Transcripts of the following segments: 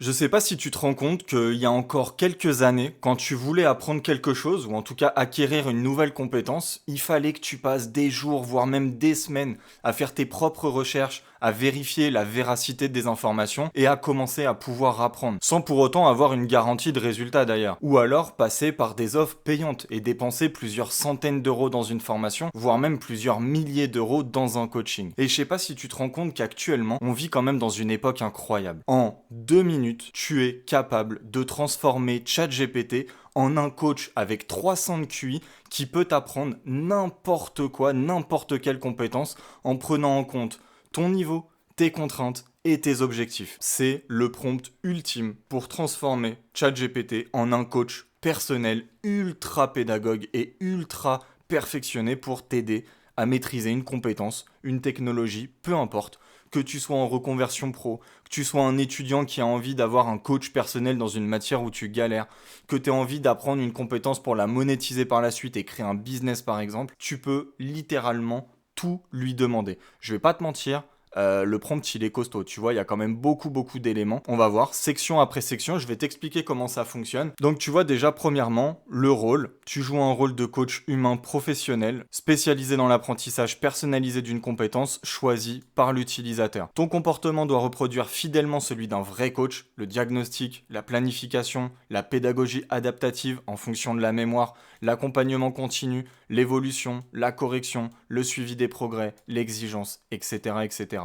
Je sais pas si tu te rends compte qu'il y a encore quelques années, quand tu voulais apprendre quelque chose, ou en tout cas acquérir une nouvelle compétence, il fallait que tu passes des jours, voire même des semaines, à faire tes propres recherches, à vérifier la véracité des informations et à commencer à pouvoir apprendre, sans pour autant avoir une garantie de résultat d'ailleurs. Ou alors passer par des offres payantes et dépenser plusieurs centaines d'euros dans une formation, voire même plusieurs milliers d'euros dans un coaching. Et je sais pas si tu te rends compte qu'actuellement, on vit quand même dans une époque incroyable. En 2 minutes, tu es capable de transformer ChatGPT en un coach avec 300 de QI qui peut t'apprendre n'importe quoi, n'importe quelle compétence en prenant en compte ton niveau, tes contraintes et tes objectifs. C'est le prompt ultime pour transformer ChatGPT en un coach personnel ultra pédagogue et ultra perfectionné pour t'aider à maîtriser une compétence, une technologie, peu importe, que tu sois en reconversion pro, que tu sois un étudiant qui a envie d'avoir un coach personnel dans une matière où tu galères, que tu aies envie d'apprendre une compétence pour la monétiser par la suite et créer un business par exemple, tu peux littéralement tout lui demander. Je vais pas te mentir, le prompt il est costaud, tu vois, il y a quand même beaucoup d'éléments. On va voir, section après section, je vais t'expliquer comment ça fonctionne. Donc tu vois déjà premièrement, le rôle, tu joues un rôle de coach humain professionnel, spécialisé dans l'apprentissage personnalisé d'une compétence choisie par l'utilisateur. Ton comportement doit reproduire fidèlement celui d'un vrai coach, le diagnostic, la planification, la pédagogie adaptative en fonction de la mémoire, l'accompagnement continu, l'évolution, la correction, le suivi des progrès, l'exigence, etc., etc.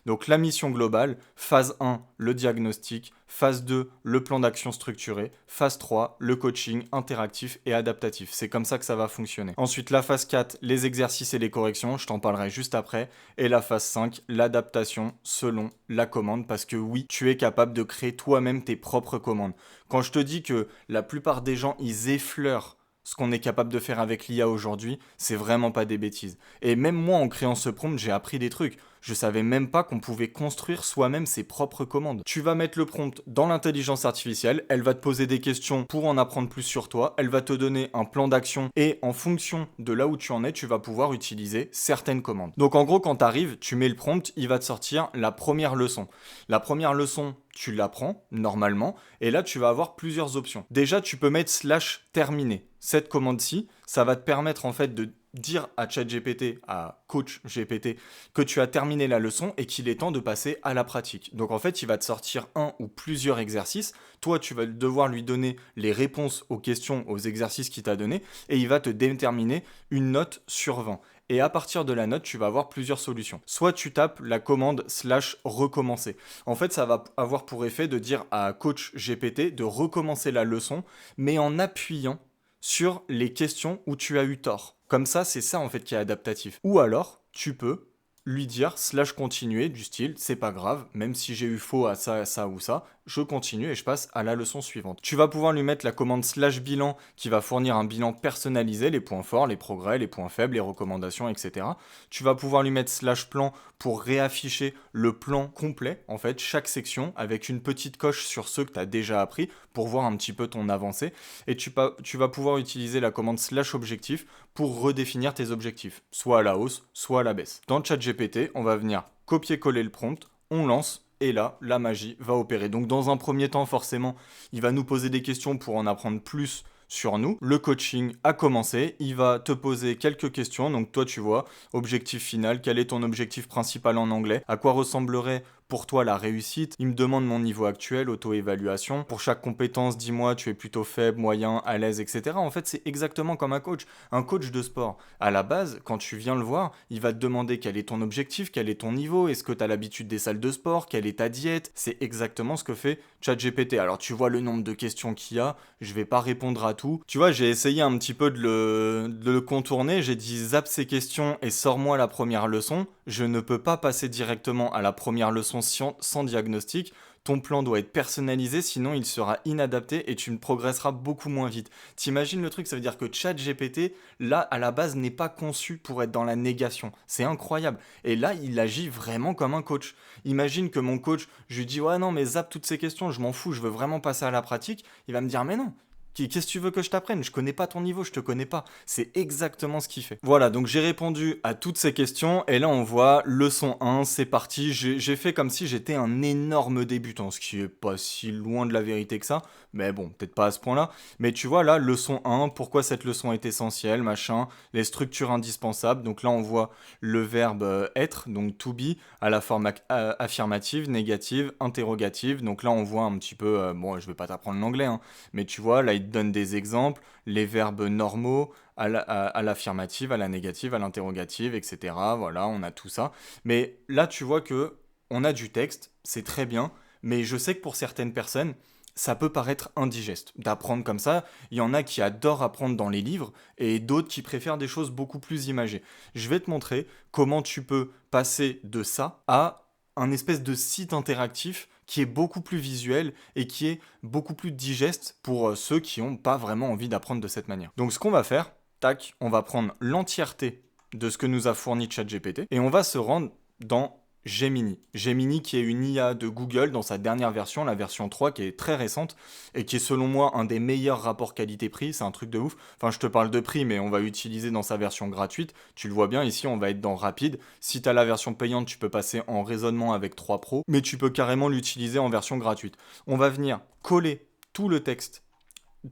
Donc la mission globale, phase 1, le diagnostic, phase 2, le plan d'action structuré, phase 3, le coaching interactif et adaptatif. C'est comme ça que ça va fonctionner. Ensuite, la phase 4, les exercices et les corrections, je t'en parlerai juste après. Et la phase 5, l'adaptation selon la commande, parce que oui, tu es capable de créer toi-même tes propres commandes. Quand je te dis que la plupart des gens, ils effleurent ce qu'on est capable de faire avec l'IA aujourd'hui, c'est vraiment pas des bêtises. Et même moi, en créant ce prompt, j'ai appris des trucs. Je savais même pas qu'on pouvait construire soi-même ses propres commandes. Tu vas mettre le prompt dans l'intelligence artificielle, elle va te poser des questions pour en apprendre plus sur toi, elle va te donner un plan d'action et en fonction de là où tu en es, tu vas pouvoir utiliser certaines commandes. Donc en gros, quand tu arrives, tu mets le prompt, il va te sortir la première leçon. La première leçon, tu l'apprends normalement et là tu vas avoir plusieurs options. Déjà, tu peux mettre slash terminé. Cette commande-ci, ça va te permettre en fait de dire à ChatGPT, à Coach GPT, que tu as terminé la leçon et qu'il est temps de passer à la pratique. Donc en fait, il va te sortir un ou plusieurs exercices. Toi, tu vas devoir lui donner les réponses aux questions, aux exercices qu'il t'a donné et il va te déterminer une note sur 20. Et à partir de la note, tu vas avoir plusieurs solutions. Soit tu tapes la commande slash recommencer. En fait, ça va avoir pour effet de dire à Coach GPT de recommencer la leçon, mais en appuyant sur les questions où tu as eu tort. Comme ça, c'est ça en fait qui est adaptatif. Ou alors, tu peux lui dire slash continuer du style c'est pas grave, même si j'ai eu faux à ça ou ça, je continue et je passe à la leçon suivante. Tu vas pouvoir lui mettre la commande slash bilan qui va fournir un bilan personnalisé, les points forts, les progrès, les points faibles, les recommandations, etc. Tu vas pouvoir lui mettre slash plan pour réafficher le plan complet, en fait, chaque section avec une petite coche sur ceux que tu as déjà appris pour voir un petit peu ton avancée. Et tu vas pouvoir utiliser la commande slash objectif pour redéfinir tes objectifs, soit à la hausse, soit à la baisse. Dans ChatGPT, on va venir copier-coller le prompt, on lance, et là, la magie va opérer. Donc dans un premier temps, forcément, il va nous poser des questions pour en apprendre plus sur nous. Le coaching a commencé, il va te poser quelques questions. Donc toi, tu vois, objectif final, quel est ton objectif principal en anglais? À quoi ressemblerait pour toi la réussite? Il me demande mon niveau actuel, auto-évaluation. Pour chaque compétence, dis-moi, tu es plutôt faible, moyen, à l'aise, etc. En fait, c'est exactement comme un coach. Un coach de sport. À la base, quand tu viens le voir, il va te demander quel est ton objectif, quel est ton niveau, est-ce que tu as l'habitude des salles de sport, quelle est ta diète. C'est exactement ce que fait ChatGPT. Alors tu vois le nombre de questions qu'il y a, je vais pas répondre à tout. Tu vois, j'ai essayé un petit peu de le contourner, j'ai dit zappe ces questions et sors-moi la première leçon. Je ne peux pas passer directement à la première leçon sans diagnostic. Ton plan doit être personnalisé, sinon il sera inadapté et tu ne progresseras beaucoup moins vite. T'imagines le truc, ça veut dire que ChatGPT, là, à la base, n'est pas conçu pour être dans la négation. C'est incroyable. Et là, il agit vraiment comme un coach. Imagine que mon coach, je lui dis, ouais, non, mais zappe toutes ces questions, je m'en fous, je veux vraiment passer à la pratique. Il va me dire, mais non. Qu'est-ce que tu veux que je t'apprenne? Je connais pas ton niveau, je te connais pas. C'est exactement ce qu'il fait. Voilà, donc j'ai répondu à toutes ces questions et là on voit leçon 1, c'est parti. J'ai fait comme si j'étais un énorme débutant, ce qui est pas si loin de la vérité que ça, mais bon, peut-être pas à ce point-là. Mais tu vois là, leçon 1, pourquoi cette leçon est essentielle, machin, les structures indispensables. Donc là on voit le verbe être, donc to be, à la forme affirmative, négative, interrogative. Donc là on voit un petit peu, bon je vais pas t'apprendre l'anglais, hein, mais tu vois, là, il te donne des exemples, les verbes normaux à l'affirmative, à la négative, à l'interrogative, etc. Voilà, on a tout ça. Mais là, tu vois que on a du texte, c'est très bien, mais je sais que pour certaines personnes, ça peut paraître indigeste d'apprendre comme ça. Il y en a qui adorent apprendre dans les livres et d'autres qui préfèrent des choses beaucoup plus imagées. Je vais te montrer comment tu peux passer de ça à un espèce de site interactif qui est beaucoup plus visuel et qui est beaucoup plus digeste pour ceux qui n'ont pas vraiment envie d'apprendre de cette manière. Donc ce qu'on va faire, tac, on va prendre l'entièreté de ce que nous a fourni ChatGPT et on va se rendre dans Gemini. Gemini qui est une IA de Google dans sa dernière version, la version 3 qui est très récente et qui est selon moi un des meilleurs rapports qualité-prix, c'est un truc de ouf. Enfin je te parle de prix mais on va l'utiliser dans sa version gratuite, tu le vois bien ici on va être dans rapide. Si tu as la version payante tu peux passer en raisonnement avec 3 Pro, mais tu peux carrément l'utiliser en version gratuite. On va venir coller tout le texte,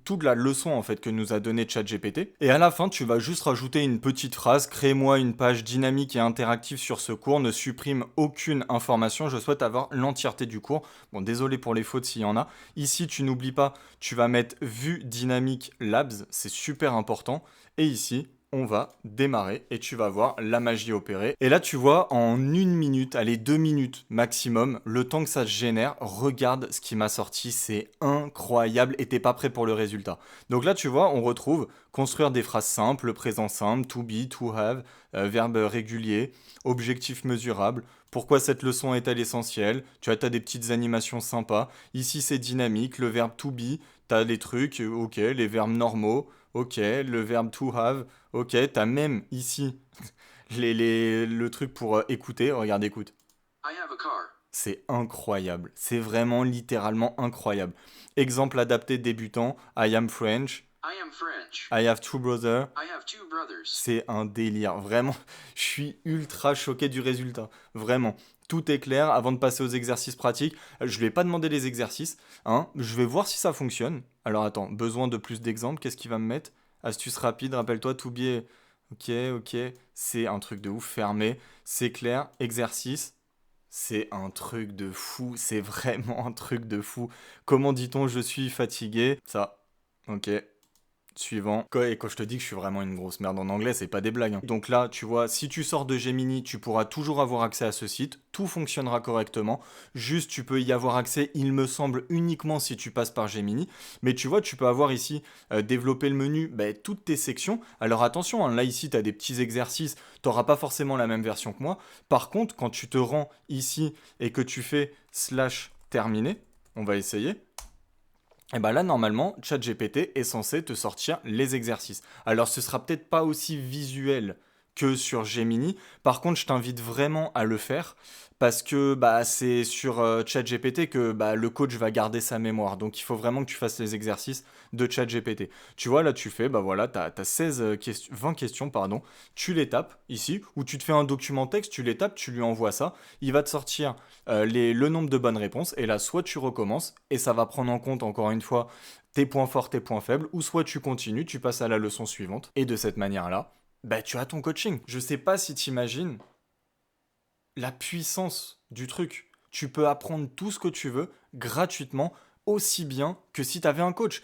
toute la leçon en fait que nous a donné ChatGPT. Et à la fin, tu vas juste rajouter une petite phrase: crée-moi une page dynamique et interactive sur ce cours, ne supprime aucune information, je souhaite avoir l'entièreté du cours. Bon, désolé pour les fautes s'il y en a. Ici, tu n'oublies pas, tu vas mettre vue dynamique labs, c'est super important. Et ici, on va démarrer et tu vas voir la magie opérer. Et là, tu vois, en 1 minute, allez 2 minutes maximum, le temps que ça se génère, regarde ce qui m'a sorti, c'est incroyable et t'es pas prêt pour le résultat. Donc là, tu vois, on retrouve construire des phrases simples, le présent simple, to be, to have, verbe régulier, objectif mesurable. Pourquoi cette leçon est-elle essentielle? Tu as des petites animations sympas. Ici, c'est dynamique, le verbe to be, t'as des trucs, ok, les verbes normaux, ok, le verbe to have, ok, t'as même ici le truc pour écouter. Regarde, écoute. I have a car. C'est incroyable. C'est vraiment littéralement incroyable. Exemple adapté débutant. I am French. I am French. I have two brothers. I have two brothers. C'est un délire. Vraiment, je suis ultra choqué du résultat. Vraiment. Tout est clair. Avant de passer aux exercices pratiques, je ne vais pas demander les exercices, hein. Je vais voir si ça fonctionne. Alors attends, besoin de plus d'exemples. Qu'est-ce qu'il va me mettre? Astuce rapide, rappelle-toi, tout bien. Ok, ok. C'est un truc de ouf, fermé. C'est clair. Exercice. C'est un truc de fou. C'est vraiment un truc de fou. Comment dit-on je suis fatigué? Ça. Ok. Suivant. Et quand je te dis que je suis vraiment une grosse merde en anglais, c'est pas des blagues, hein. Donc là, tu vois, si tu sors de Gemini, tu pourras toujours avoir accès à ce site. Tout fonctionnera correctement. Juste, tu peux y avoir accès, il me semble, uniquement si tu passes par Gemini. Mais tu vois, tu peux avoir ici, développer le menu, toutes tes sections. Alors attention, hein, là ici, tu as des petits exercices. T'auras pas forcément la même version que moi. Par contre, quand tu te rends ici et que tu fais slash terminé, on va essayer. Et bah là, normalement, ChatGPT est censé te sortir les exercices. Alors, ce sera peut-être pas aussi visuel que sur Gemini. Par contre, je t'invite vraiment à le faire parce que c'est sur ChatGPT que le coach va garder sa mémoire. Donc, il faut vraiment que tu fasses les exercices de ChatGPT. Tu vois, là, tu fais, voilà, t'as 16 20 questions, pardon. Tu les tapes ici, ou tu te fais un document texte, tu les tapes, tu lui envoies ça. Il va te sortir le nombre de bonnes réponses. Et là, soit tu recommences, et ça va prendre en compte, encore une fois, tes points forts, tes points faibles, ou soit tu continues, tu passes à la leçon suivante. Et de cette manière-là, tu as ton coaching. Je sais pas si tu imagines la puissance du truc. Tu peux apprendre tout ce que tu veux gratuitement, aussi bien que si tu avais un coach.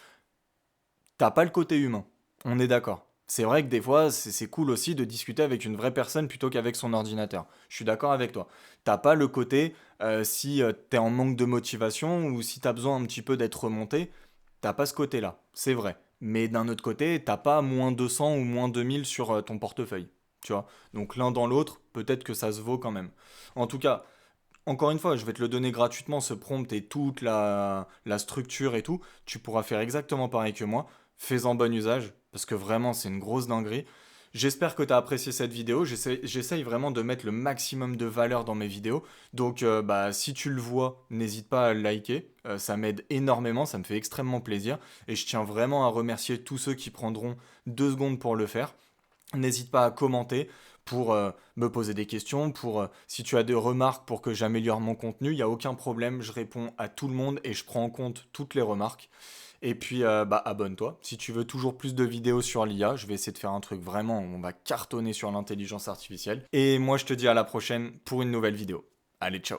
T'as pas le côté humain. On est d'accord. C'est vrai que des fois, c'est cool aussi de discuter avec une vraie personne plutôt qu'avec son ordinateur. Je suis d'accord avec toi. T'as pas le côté, si t'es en manque de motivation ou si t'as besoin un petit peu d'être remonté, t'as pas ce côté-là. C'est vrai. Mais d'un autre côté, t'as pas moins 200 ou moins 2000 sur ton portefeuille. Tu vois. Donc l'un dans l'autre, peut-être que ça se vaut quand même. En tout cas, encore une fois, je vais te le donner gratuitement, ce prompt et toute la structure et tout. Tu pourras faire exactement pareil que moi. Fais-en bon usage, parce que vraiment, c'est une grosse dinguerie. J'espère que tu as apprécié cette vidéo. J'essaye vraiment de mettre le maximum de valeur dans mes vidéos. Donc, bah, si tu le vois, n'hésite pas à le liker. Ça m'aide énormément, ça me fait extrêmement plaisir. Et je tiens vraiment à remercier tous ceux qui prendront 2 secondes pour le faire. N'hésite pas à commenter pour me poser des questions, pour si tu as des remarques pour que j'améliore mon contenu, il n'y a aucun problème, je réponds à tout le monde et je prends en compte toutes les remarques. Et puis bah, abonne-toi. Si tu veux toujours plus de vidéos sur l'IA, je vais essayer de faire un truc vraiment où on va cartonner sur l'intelligence artificielle. Et moi je te dis à la prochaine pour une nouvelle vidéo. Allez, ciao.